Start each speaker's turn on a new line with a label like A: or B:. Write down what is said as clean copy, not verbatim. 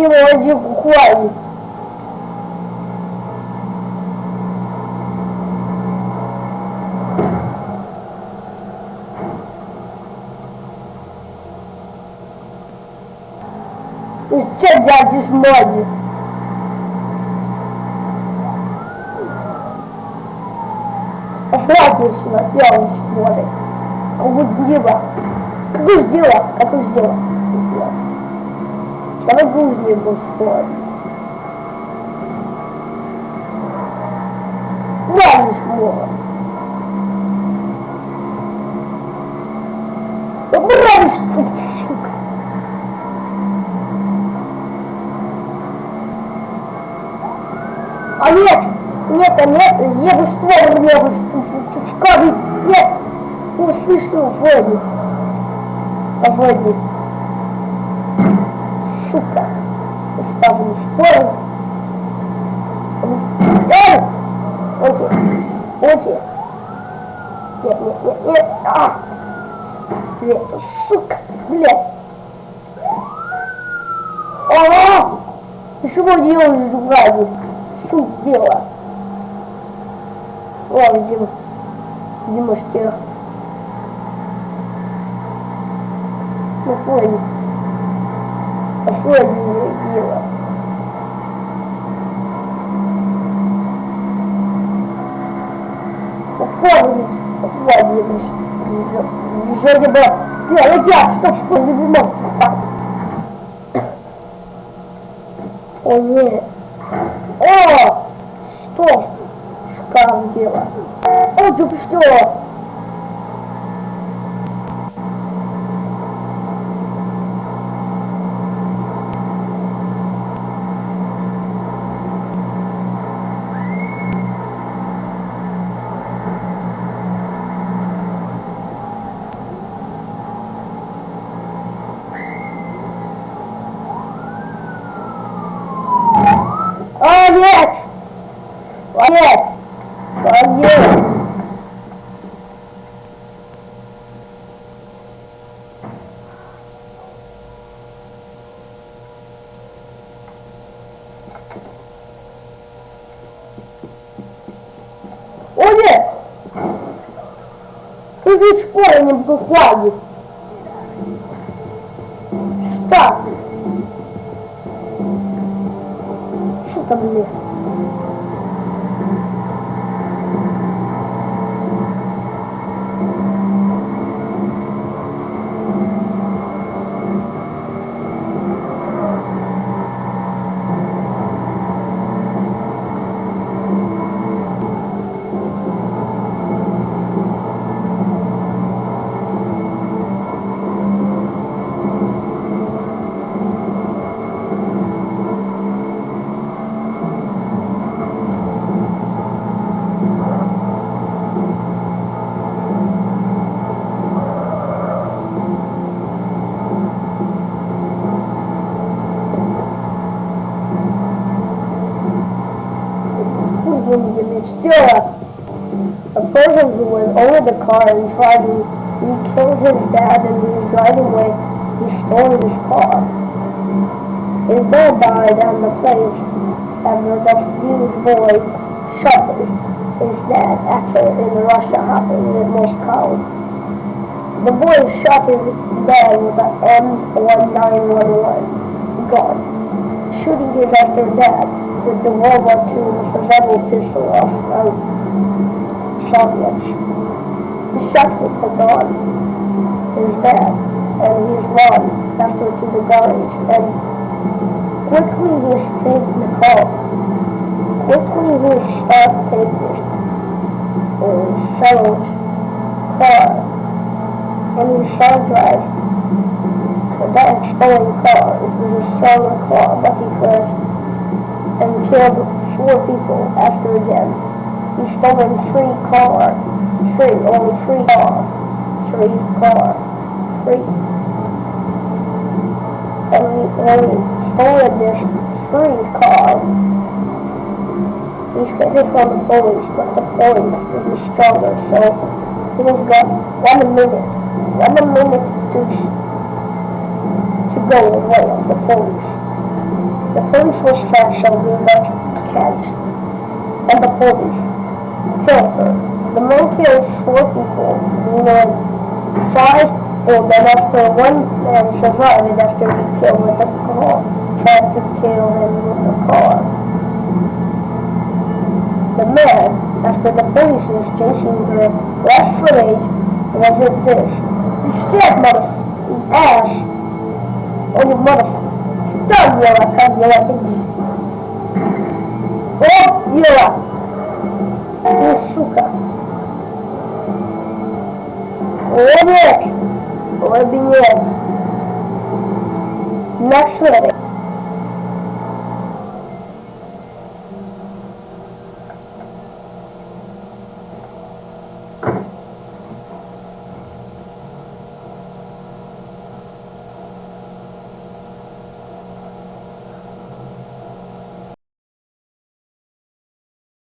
A: его один кухарь. И что дядя с ноги? Пофлаги сюда, я уж смотрит. Какое дело? Какое дело? Какое дело? Давай глужнее был что? Да, не смог. Убрались тут, сука. А нет, левый створ, левый створ, нет, услышал Владик. Владик. Сука. Ставлю спорт. Окей. Нет. Блядь, сука, блядь. Что вы делаете, жугади? Что дело? Слава, Димашке. Ну, Флойд. А что я не делаю? Оформить, Владимир, движение было. Летят, что Флойд не мог. О, нет. О! Что? Шкаф дело. О, ты что? Нет! О, нет! Ты до сих пор не буквально. Что? Что там, блин? A person who was over the car and he killed his dad and he was driving away. He stole his car. His dad died on the place after the huge boy shot his dad after in Russia happened in Moscow. The boy shot his dad with an M1911 gun, shooting his after dad with the World War II survival pistol of Soviets. He shot with the gun his dad and he's run after to the garage and quickly he stayed in the car. Quickly he started taking his fellow's car and he started drive. That stolen car, it was a stolen car, but he crashed and killed 4 people after them. He stolen 3 car. Only 3 car. 3 car. 3. And when he stole this 3 car, he escaped from the police, but the police was stronger, so he has got 1 minute. 1 minute to go away of the police. The police was fast, so we got catch. And the police killed her. The man killed 4 people, meaning 5 then after one man survived after he killed with the car. Tried to kill him with the car. The man, after the police is chasing her, last footage was it this. You step, motherfucking ass! Oh, you motherfucker! Stop, Yola, come, Yola, take this. Oh, Yola! You suka! Oh, нет! Ой, нет! Next footage.